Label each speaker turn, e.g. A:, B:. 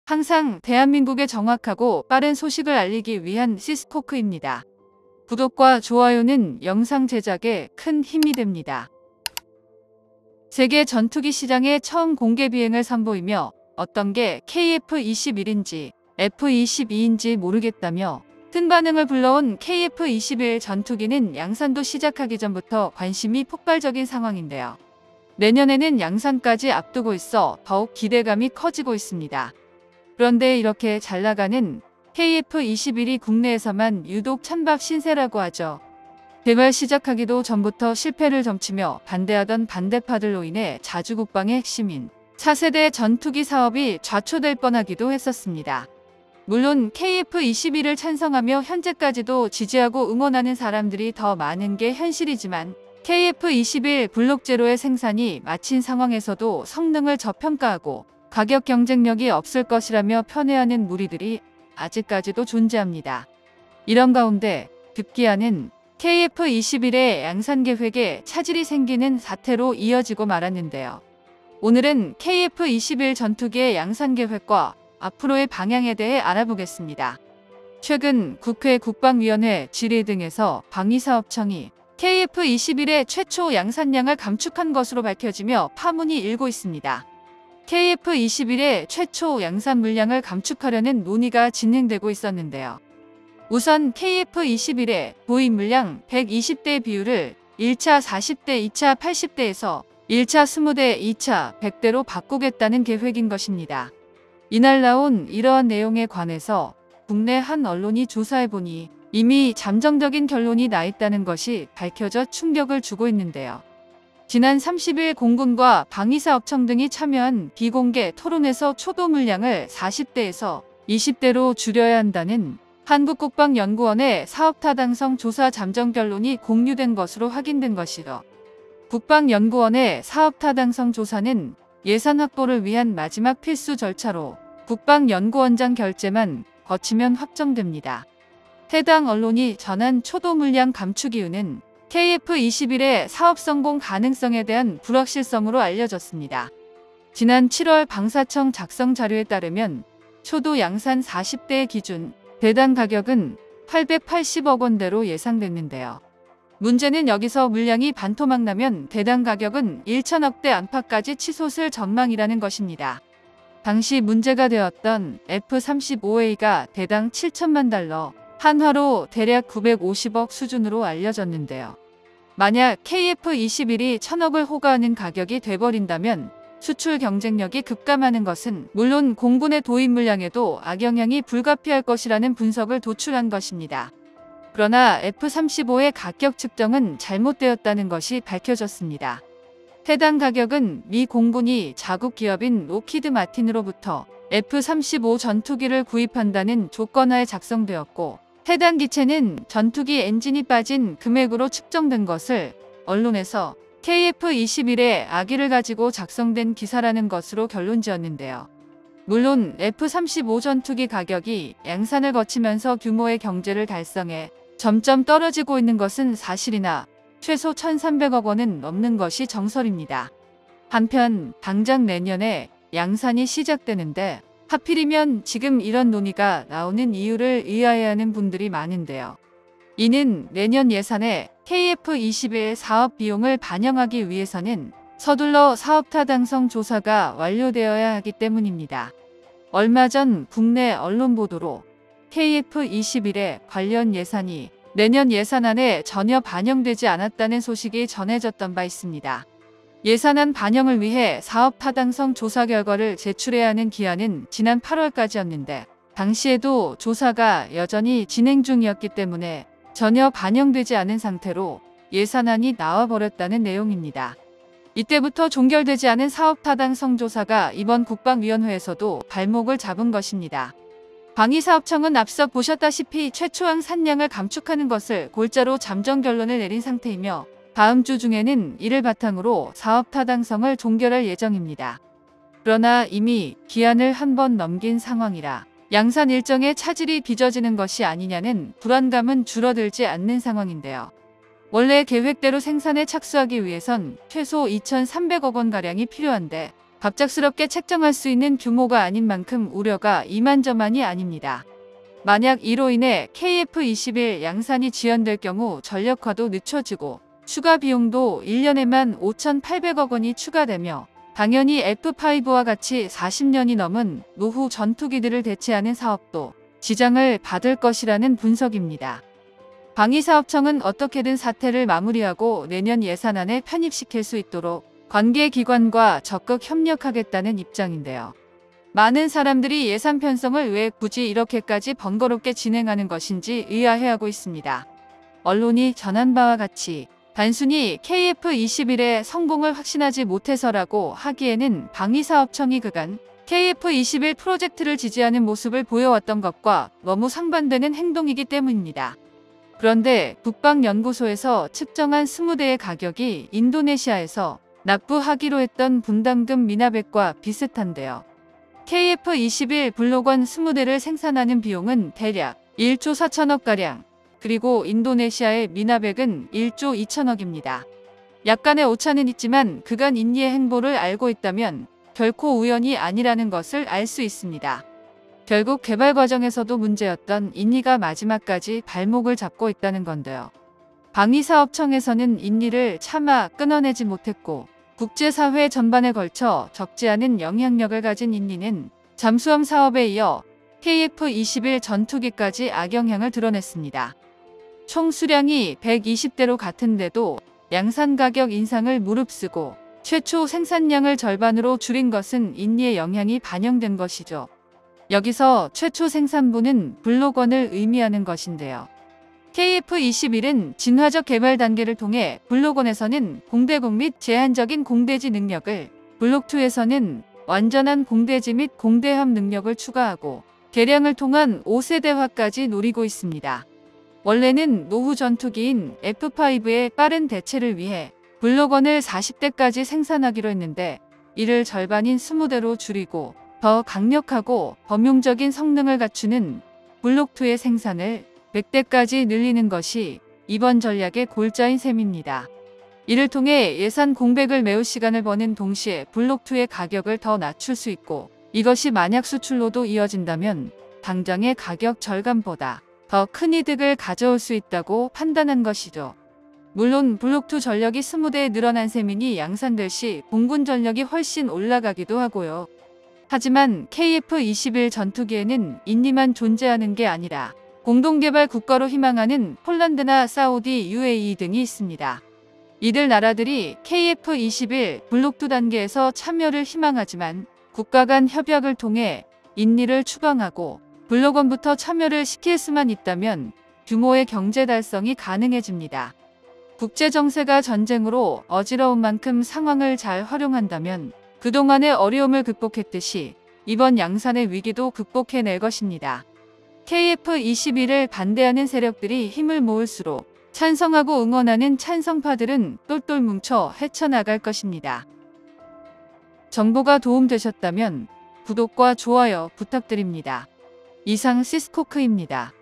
A: 항상 대한민국에 정확하고 빠른 소식을 알리기 위한 시스코크입니다. 구독과 좋아요는 영상 제작에 큰 힘이 됩니다. 세계 전투기 시장에 처음 공개 비행을 선보이며 어떤 게 KF-21인지 F-22인지 모르겠다며 큰 반응을 불러온 KF-21 전투기는 양산도 시작하기 전부터 관심이 폭발적인 상황인데요. 내년에는 양산까지 앞두고 있어 더욱 기대감이 커지고 있습니다. 그런데 이렇게 잘 나가는 KF-21이 국내에서만 유독 찬밥 신세라고 하죠. 개발 시작하기도 전부터 실패를 점치며 반대하던 반대파들로 인해 자주국방의 핵심인 차세대 전투기 사업이 좌초될 뻔하기도 했었습니다. 물론 KF-21을 찬성하며 현재까지도 지지하고 응원하는 사람들이 더 많은 게 현실이지만 KF-21 블록0의 생산이 마친 상황에서도 성능을 저평가하고 가격 경쟁력이 없을 것이라며 편애하는 무리들이 아직까지도 존재합니다. 이런 가운데 급기야는 KF-21의 양산 계획에 차질이 생기는 사태로 이어지고 말았는데요. 오늘은 KF-21 전투기의 양산 계획과 앞으로의 방향에 대해 알아보겠습니다. 최근 국회 국방위원회 질의 등에서 방위사업청이 KF-21의 최초 양산량을 감축한 것으로 밝혀지며 파문이 일고 있습니다. KF-21의 최초 양산 물량을 감축하려는 논의가 진행되고 있었는데요. 우선 KF-21의 도입 물량 120대 비율을 1차 40대, 2차 80대에서 1차 20대, 2차 100대로 바꾸겠다는 계획인 것입니다. 이날 나온 이러한 내용에 관해서 국내 한 언론이 조사해보니 이미 잠정적인 결론이 나 있다는 것이 밝혀져 충격을 주고 있는데요. 지난 30일 공군과 방위사업청 등이 참여한 비공개 토론에서 초도 물량을 40대에서 20대로 줄여야 한다는 한국국방연구원의 사업타당성 조사 잠정 결론이 공유된 것으로 확인된 것이죠. 국방연구원의 사업타당성 조사는 예산 확보를 위한 마지막 필수 절차로 국방연구원장 결재만 거치면 확정됩니다. 해당 언론이 전한 초도 물량 감축 이유는 KF-21의 사업 성공 가능성에 대한 불확실성으로 알려졌습니다. 지난 7월 방사청 작성 자료에 따르면 초도 양산 40대 기준 대당 가격은 880억 원대로 예상됐는데요. 문제는 여기서 물량이 반토막 나면 대당 가격은 1천억대 안팎까지 치솟을 전망이라는 것입니다. 당시 문제가 되었던 F-35A가 대당 7천만 달러, 한화로 대략 950억 수준으로 알려졌는데요. 만약 KF-21이 1000억을 호가하는 가격이 돼버린다면 수출 경쟁력이 급감하는 것은 물론 공군의 도입 물량에도 악영향이 불가피할 것이라는 분석을 도출한 것입니다. 그러나 F-35의 가격 측정은 잘못되었다는 것이 밝혀졌습니다. 해당 가격은 미 공군이 자국 기업인 로키드 마틴으로부터 F-35 전투기를 구입한다는 조건하에 작성되었고 해당 기체는 전투기 엔진이 빠진 금액으로 측정된 것을 언론에서 KF-21의 악의를 가지고 작성된 기사라는 것으로 결론지었는데요. 물론 F-35 전투기 가격이 양산을 거치면서 규모의 경제를 달성해 점점 떨어지고 있는 것은 사실이나 최소 1,300억 원은 넘는 것이 정설입니다. 한편 당장 내년에 양산이 시작되는데 하필이면 지금 이런 논의가 나오는 이유를 의아해하는 분들이 많은데요. 이는 내년 예산에 KF-21 사업 비용을 반영하기 위해서는 서둘러 사업타당성 조사가 완료되어야 하기 때문입니다. 얼마 전 국내 언론 보도로 KF-21의 관련 예산이 내년 예산안에 전혀 반영되지 않았다는 소식이 전해졌던 바 있습니다. 예산안 반영을 위해 사업타당성 조사 결과를 제출해야 하는 기한은 지난 8월까지였는데 당시에도 조사가 여전히 진행 중이었기 때문에 전혀 반영되지 않은 상태로 예산안이 나와버렸다는 내용입니다. 이때부터 종결되지 않은 사업타당성 조사가 이번 국방위원회에서도 발목을 잡은 것입니다. 방위사업청은 앞서 보셨다시피 최초양 산량을 감축하는 것을 골자로 잠정 결론을 내린 상태이며 다음 주 중에는 이를 바탕으로 사업 타당성을 종결할 예정입니다. 그러나 이미 기한을 한 번 넘긴 상황이라 양산 일정에 차질이 빚어지는 것이 아니냐는 불안감은 줄어들지 않는 상황인데요. 원래 계획대로 생산에 착수하기 위해선 최소 2,300억 원가량이 필요한데 갑작스럽게 책정할 수 있는 규모가 아닌 만큼 우려가 이만저만이 아닙니다. 만약 이로 인해 KF21 양산이 지연될 경우 전력화도 늦춰지고 추가 비용도 1년에만 5,800억 원이 추가되며 당연히 F5와 같이 40년이 넘은 노후 전투기들을 대체하는 사업도 지장을 받을 것이라는 분석입니다. 방위사업청은 어떻게든 사태를 마무리하고 내년 예산안에 편입시킬 수 있도록 관계기관과 적극 협력하겠다는 입장인데요. 많은 사람들이 예산 편성을 왜 굳이 이렇게까지 번거롭게 진행하는 것인지 의아해하고 있습니다. 언론이 전한 바와 같이 단순히 KF21의 성공을 확신하지 못해서라고 하기에는 방위사업청이 그간 KF21 프로젝트를 지지하는 모습을 보여왔던 것과 너무 상반되는 행동이기 때문입니다. 그런데 국방연구소에서 측정한 20대의 가격이 인도네시아에서 납부하기로 했던 분담금 미나백과 비슷한데요. KF21 블록1 20대를 생산하는 비용은 대략 1조 4천억가량, 그리고 인도네시아의 미나백은 1조 2천억입니다. 약간의 오차는 있지만 그간 인니의 행보를 알고 있다면 결코 우연이 아니라는 것을 알 수 있습니다. 결국 개발 과정에서도 문제였던 인니가 마지막까지 발목을 잡고 있다는 건데요. 방위사업청에서는 인니를 차마 끊어내지 못했고 국제사회 전반에 걸쳐 적지 않은 영향력을 가진 인니는 잠수함 사업에 이어 KF21 전투기까지 악영향을 드러냈습니다. 총 수량이 120대로 같은데도 양산 가격 인상을 무릅쓰고 최초 생산량을 절반으로 줄인 것은 인니의 영향이 반영된 것이죠. 여기서 최초 생산부는 블록1을 의미하는 것인데요. KF21은 진화적 개발 단계를 통해 블록1에서는 공대공 및 제한적인 공대지 능력을, 블록2에서는 완전한 공대지 및 공대함 능력을 추가하고 개량을 통한 5세대화까지 노리고 있습니다. 원래는 노후 전투기인 F5의 빠른 대체를 위해 블록1을 40대까지 생산하기로 했는데 이를 절반인 20대로 줄이고 더 강력하고 범용적인 성능을 갖추는 블록2의 생산을 100대까지 늘리는 것이 이번 전략의 골자인 셈입니다. 이를 통해 예산 공백을 메울 시간을 버는 동시에 블록2의 가격을 더 낮출 수 있고, 이것이 만약 수출로도 이어진다면 당장의 가격 절감보다 더 큰 이득을 가져올 수 있다고 판단한 것이죠. 물론 블록2 전력이 20대에 늘어난 셈이니 양산될 시 공군 전력이 훨씬 올라가기도 하고요. 하지만 KF21 전투기에는 인니만 존재하는 게 아니라 공동개발 국가로 희망하는 폴란드나 사우디, UAE 등이 있습니다. 이들 나라들이 KF21 블록2 단계에서 참여를 희망하지만 국가 간 협약을 통해 인니를 추방하고 블록1부터 참여를 시킬 수만 있다면 규모의 경제 달성이 가능해집니다. 국제정세가 전쟁으로 어지러운 만큼 상황을 잘 활용한다면 그동안의 어려움을 극복했듯이 이번 양산의 위기도 극복해낼 것입니다. KF21을 반대하는 세력들이 힘을 모을수록 찬성하고 응원하는 찬성파들은 똘똘 뭉쳐 헤쳐나갈 것입니다. 정보가 도움되셨다면 구독과 좋아요 부탁드립니다. 이상 시스코크입니다.